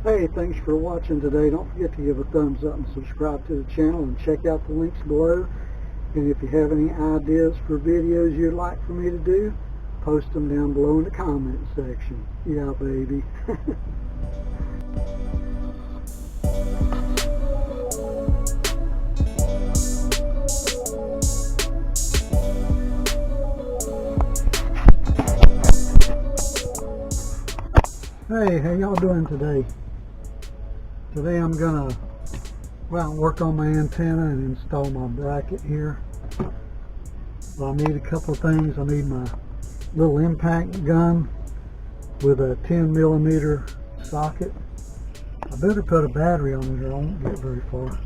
Hey, thanks for watching today. Don't forget to give a thumbs up and subscribe to the channel and check out the links below. And if you have any ideas for videos you'd like for me to do, post them down below in the comment section. Yeah, baby. Hey, how y'all doing today? Today I'm gonna go out and work on my antenna and install my bracket here. Well, I need a couple of things. I need my little impact gun with a 10mm socket. I better put a battery on it or I won't get very far.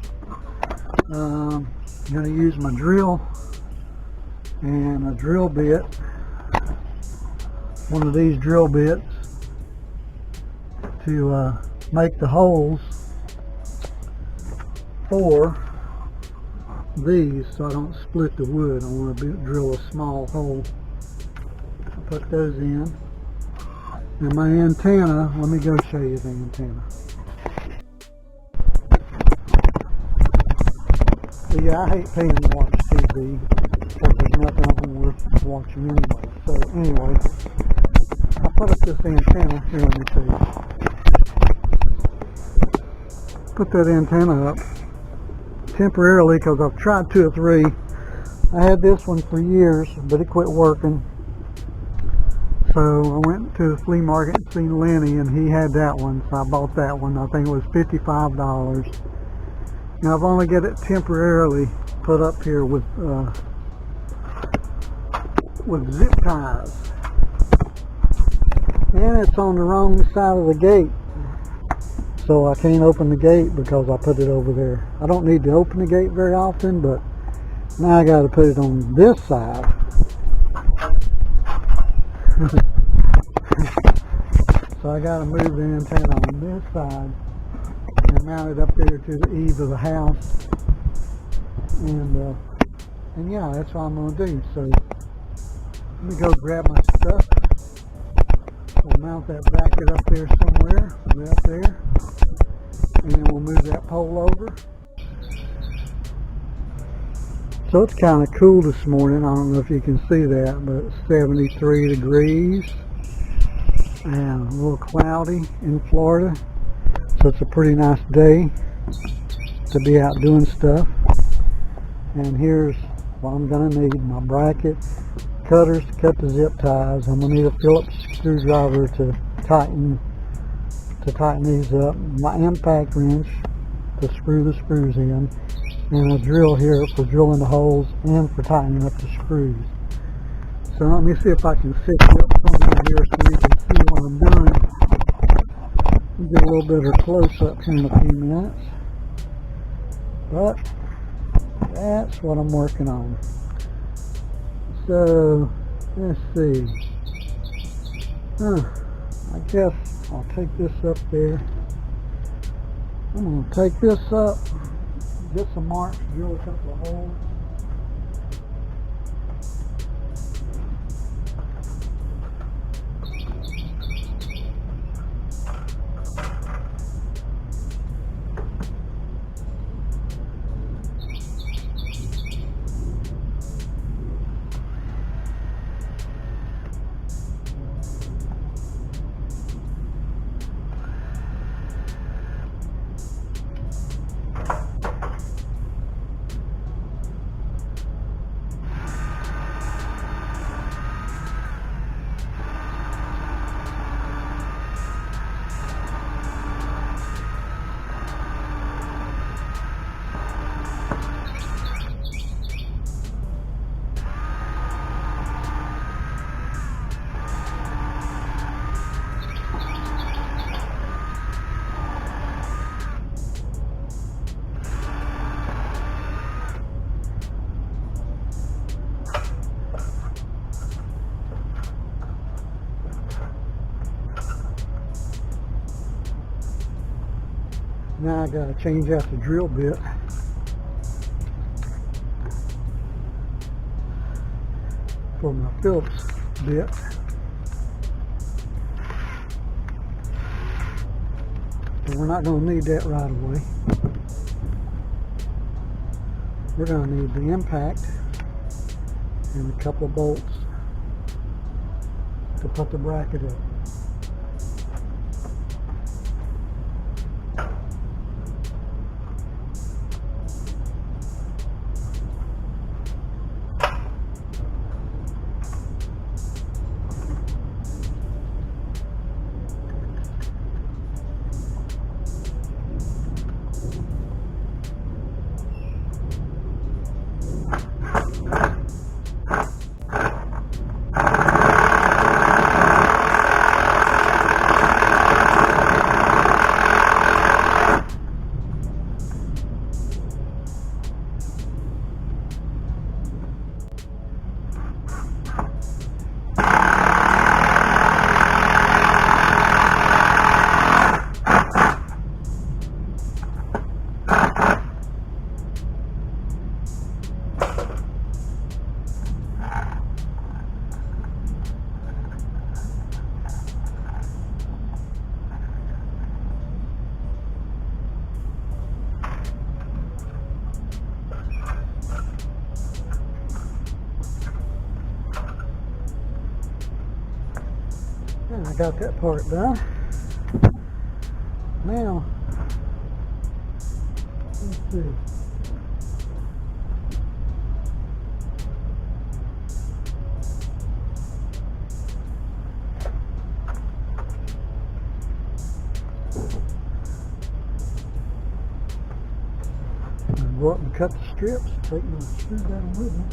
I'm going to use my drill and a drill bit, one of these drill bits, to make the holes for these so I don't split the wood. I want to drill a small hole. I'll put those in. And my antenna, let me go show you the antenna. So yeah, I hate paying to watch TV because there's nothing I'm worth watching anyway. So anyway, I put up this antenna. Here, let me show you. Put that antenna up temporarily because I've tried 2 or 3. I had this one for years, but it quit working. So I went to the flea market and seen Lenny, and he had that one, so I bought that one. I think it was $55. Now I've only got it temporarily put up here with zip ties, and it's on the wrong side of the gate. So I can't open the gate because I put it over there. I don't need to open the gate very often, but now I got to put it on this side. So I got to move the antenna on this side and mount it up there to the eave of the house. And yeah, that's what I'm going to do. So let me go grab my stuff. We'll mount that bracket up there somewhere, right up there. And then we'll move that pole over. So it's kind of cool this morning. I don't know if you can see that, but it's 73 degrees and a little cloudy in Florida. So it's a pretty nice day to be out doing stuff. And here's what I'm going to need: my bracket, cutters to cut the zip ties. I'm going to need a Phillips screwdriver to tighten these up, my impact wrench to screw the screws in, and a drill here for drilling the holes and for tightening up the screws. So let me see if I can set you up somewhere here so you can see what I'm doing. We'll get a little better close up here in a few minutes, but that's what I'm working on. So let's see. I guess I'll take this up there. I'm going to take this up, get some marks, drill a couple of holes. Now I gotta change out the drill bit. For my Phillips bit. So we're not going to need that right away. We're going to need the impact and a couple of bolts to put the bracket up. And I got that part done. Now, let's see. I'll go up and cut the strips, take my screwdriver with me.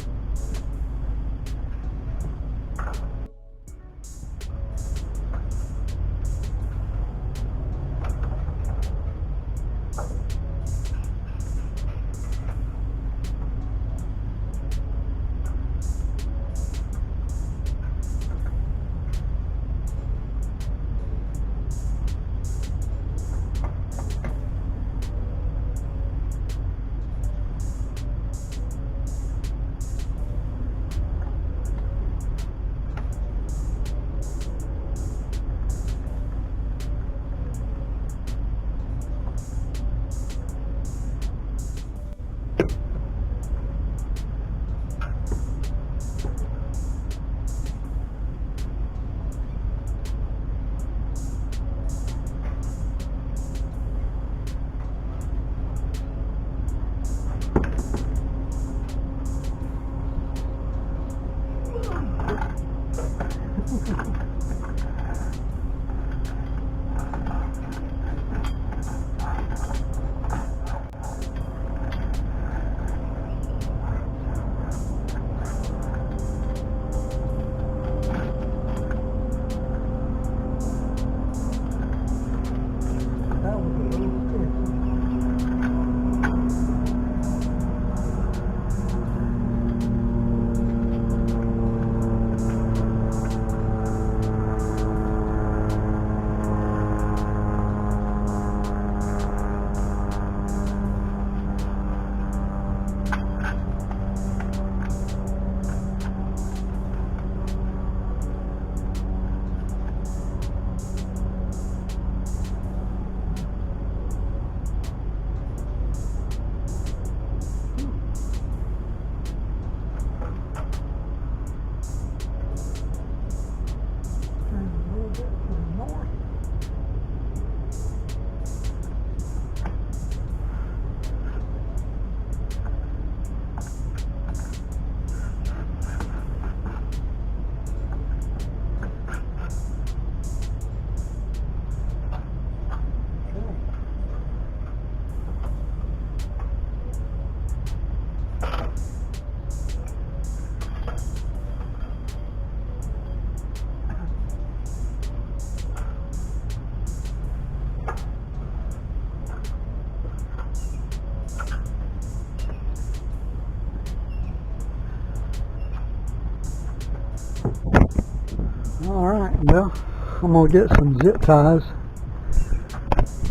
Alright, well, I'm going to get some zip ties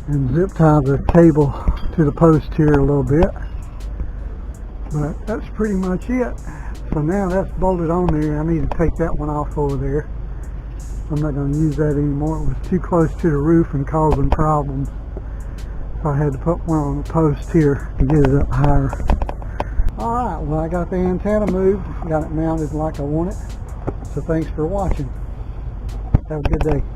and zip tie the cable to the post here a little bit. But that's pretty much it. So now that's bolted on there. I need to take that one off over there. I'm not going to use that anymore. It was too close to the roof and causing problems. So I had to put one on the post here to get it up higher. Alright, well I got the antenna moved, got it mounted like I want it. So thanks for watching. Have a good day.